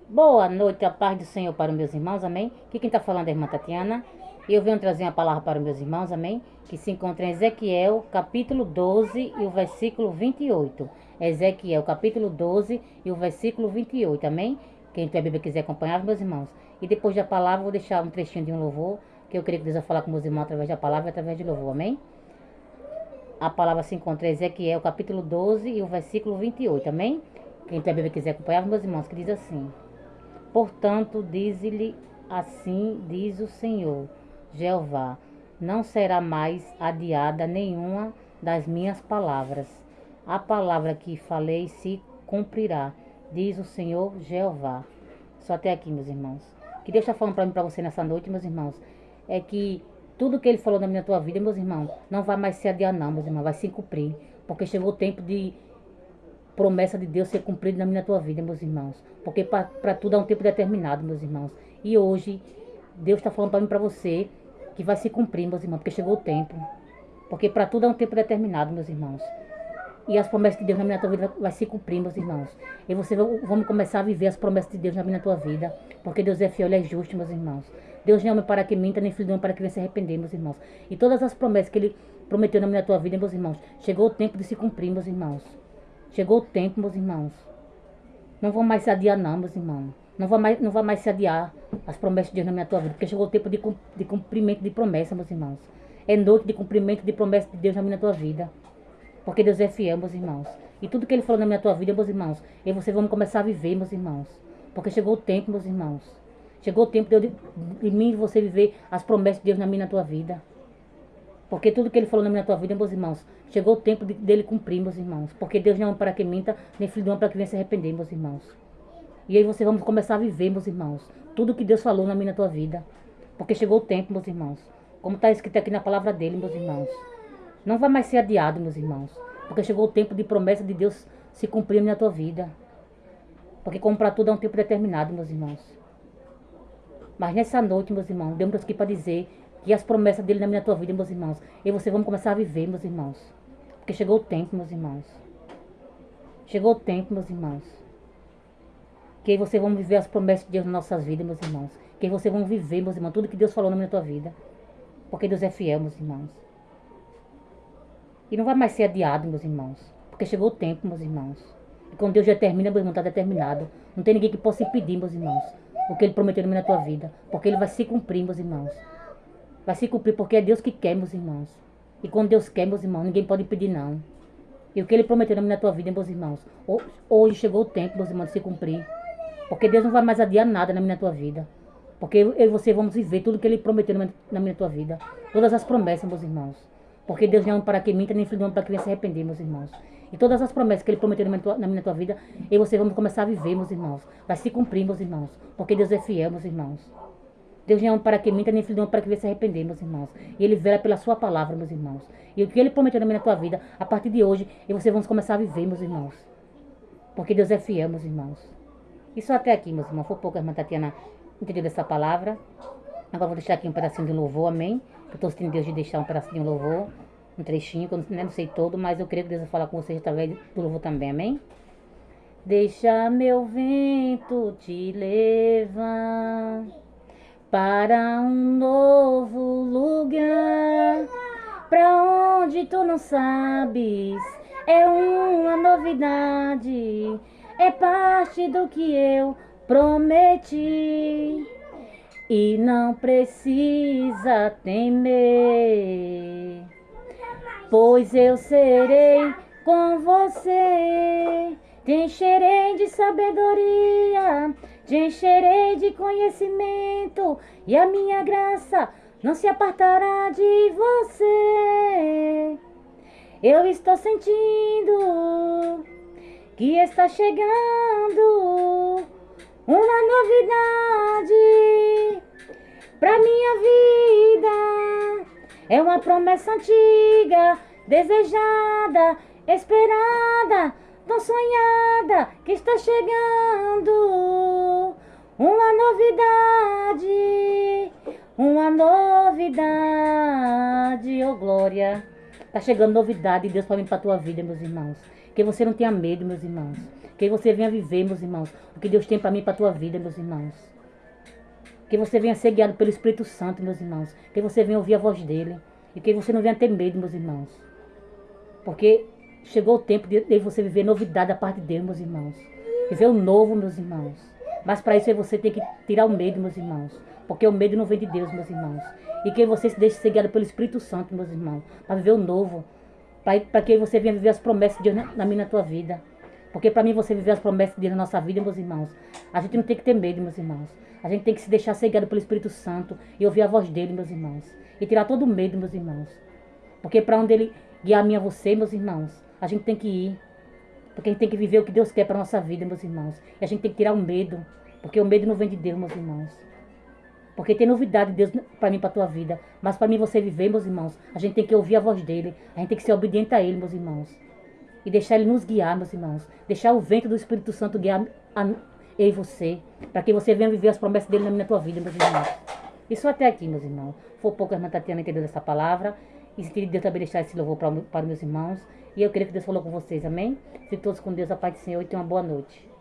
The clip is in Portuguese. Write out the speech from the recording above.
Boa noite, a paz do Senhor para os meus irmãos, amém? Aqui quem está falando é a irmã Tatiana. E eu venho trazer uma palavra para os meus irmãos, amém? Que se encontra em Ezequiel, capítulo 12 e o versículo 28. Ezequiel, capítulo 12 e o versículo 28, amém? Quem tem a Bíblia quiser acompanhar, meus irmãos. E depois da palavra, eu vou deixar um trechinho de um louvor, que eu creio que Deus vai falar com meus irmãos através da palavra e através de louvor, amém? A palavra se encontra em Ezequiel, capítulo 12 e o versículo 28, amém? Quem tem a Bíblia quiser acompanhar, meus irmãos, que diz assim: Portanto, diz-lhe assim, diz o Senhor, Jeová, não será mais adiada nenhuma das minhas palavras. A palavra que falei se cumprirá, diz o Senhor Jeová. Só até aqui, meus irmãos. Que Deus está falando para mim, para você nessa noite, meus irmãos, é que tudo que Ele falou na minha tua vida, meus irmãos, não vai mais se adiar não, meus irmãos, vai se cumprir. Porque chegou o tempo de promessa de Deus ser cumprida na minha tua vida, meus irmãos. Porque para tudo há um tempo determinado, meus irmãos. E hoje, Deus está falando para mim e para você que vai se cumprir, meus irmãos, porque chegou o tempo. Porque para tudo há um tempo determinado, meus irmãos. E as promessas de Deus na minha tua vida vai se cumprir, meus irmãos. E você vamos começar a viver as promessas de Deus na minha tua vida. Porque Deus é fiel, Ele é justo, meus irmãos. Deus não é homem para que minta, nem filho de homem para que venha se arrepender, meus irmãos. E todas as promessas que Ele prometeu na minha tua vida, meus irmãos, chegou o tempo de se cumprir, meus irmãos. Chegou o tempo, meus irmãos. Não vão mais se adiar, não, meus irmãos. Não vai mais se adiar as promessas de Deus na minha tua vida. Porque chegou o tempo de cumprimento de promessa, meus irmãos. É noite de cumprimento de promessa de Deus na minha tua vida. Porque Deus é fiel, meus irmãos. E tudo que Ele falou na minha tua vida, meus irmãos, e vocês vão começar a viver, meus irmãos. Porque chegou o tempo, meus irmãos. Chegou o tempo de mim e você viver as promessas de Deus na minha e na tua vida. Porque tudo que Ele falou na minha tua vida, meus irmãos, chegou o tempo dele cumprir, meus irmãos. Porque Deus não é homem para que minta, nem filho de homem para que venha se arrepender, meus irmãos. E aí vocês vão começar a viver, meus irmãos, tudo que Deus falou na minha e na tua vida. Porque chegou o tempo, meus irmãos. Como está escrito aqui na palavra dele, meus irmãos. Não vai mais ser adiado, meus irmãos. Porque chegou o tempo de promessa de Deus se cumprir na tua vida. Porque como para tudo há um tempo determinado, meus irmãos. Mas nessa noite, meus irmãos, Deus me trouxe aqui para dizer que as promessas dele na minha tua vida, meus irmãos, e vocês vão começar a viver, meus irmãos. Porque chegou o tempo, meus irmãos. Chegou o tempo, meus irmãos. Que aí vocês vão viver as promessas de Deus nas nossas vidas, meus irmãos. Que aí vocês vão viver, meus irmãos, tudo que Deus falou na minha tua vida. Porque Deus é fiel, meus irmãos. E não vai mais ser adiado, meus irmãos. Porque chegou o tempo, meus irmãos. E quando Deus determina, meu irmão, está determinado. Não tem ninguém que possa impedir, meus irmãos, o que Ele prometeu na tua vida. Porque Ele vai se cumprir, meus irmãos. Vai se cumprir porque é Deus que quer, meus irmãos. E quando Deus quer, meus irmãos, ninguém pode impedir, não. E o que Ele prometeu na tua vida, meus irmãos, hoje chegou o tempo, meus irmãos, de se cumprir. Porque Deus não vai mais adiar nada na minha tua vida. Porque eu e você vamos viver tudo que Ele prometeu na minha tua vida. Todas as promessas, meus irmãos. Porque Deus não é homem para que minta, nem filho de homem para que venha se arrepender, meus irmãos. E todas as promessas que Ele prometeu na minha tua vida, eu e você vamos começar a viver, meus irmãos. Vai se cumprir, meus irmãos. Porque Deus é fiel, meus irmãos. Deus não é homem para que minta, nem filho de homem para que venha se arrepender, meus irmãos. E Ele vela pela sua palavra, meus irmãos. E o que Ele prometeu na tua vida, a partir de hoje, eu e você vamos começar a viver, meus irmãos. Porque Deus é fiel, meus irmãos. E só até aqui, meus irmãos. Foi pouco a irmã Tatiana entendeu dessa palavra. Agora vou deixar aqui um pedacinho de louvor, amém? Eu estou sentindo Deus de deixar um pedacinho de louvor, um trechinho, que eu não sei todo, mas eu creio que Deus vai falar com vocês através do louvor também, amém? Deixa meu vento te levar para um novo lugar, para onde tu não sabes, é uma novidade, é parte do que eu prometi. E não precisa temer, pois eu serei com você. Te encherei de sabedoria, te encherei de conhecimento, e a minha graça não se apartará de você. Eu estou sentindo que está chegando uma novidade pra minha vida. É uma promessa antiga, desejada, esperada, tão sonhada, que está chegando. Uma novidade, oh glória. Tá chegando novidade de Deus para mim, para a tua vida, meus irmãos. Que você não tenha medo, meus irmãos. Que você venha viver, meus irmãos, o que Deus tem para mim, para a tua vida, meus irmãos. Que você venha ser guiado pelo Espírito Santo, meus irmãos. Que você venha ouvir a voz dele. E que você não venha ter medo, meus irmãos. Porque chegou o tempo de você viver novidade da parte de Deus, meus irmãos. Viver o novo, meus irmãos. Mas para isso você tem que tirar o medo, meus irmãos. Porque o medo não vem de Deus, meus irmãos. E que você se deixe ser guiado pelo Espírito Santo, meus irmãos. Para viver o novo. Para que você venha viver as promessas de Deus na minha na tua vida. Porque para mim você viver as promessas de Deus na nossa vida, meus irmãos, a gente não tem que ter medo, meus irmãos. A gente tem que se deixar ser guiado pelo Espírito Santo e ouvir a voz dele, meus irmãos. E tirar todo o medo, meus irmãos. Porque para onde ele guiar a mim e a você, meus irmãos, a gente tem que ir. Porque a gente tem que viver o que Deus quer para nossa vida, meus irmãos. E a gente tem que tirar o medo. Porque o medo não vem de Deus, meus irmãos. Porque tem novidade de Deus para mim, para a tua vida. Mas para mim você viver, meus irmãos, a gente tem que ouvir a voz dele. A gente tem que ser obediente a ele, meus irmãos. E deixar ele nos guiar, meus irmãos. Deixar o vento do Espírito Santo guiar eu e você. Para que você venha viver as promessas dele na tua vida, meus irmãos. Isso até aqui, meus irmãos. Foi pouco a irmã Tatiana entendeu dessa palavra. E se Deus também deixar esse louvor para os meus irmãos. E eu creio que Deus falou com vocês, amém? Fiquem todos com Deus, a paz do Senhor, e tenham uma boa noite.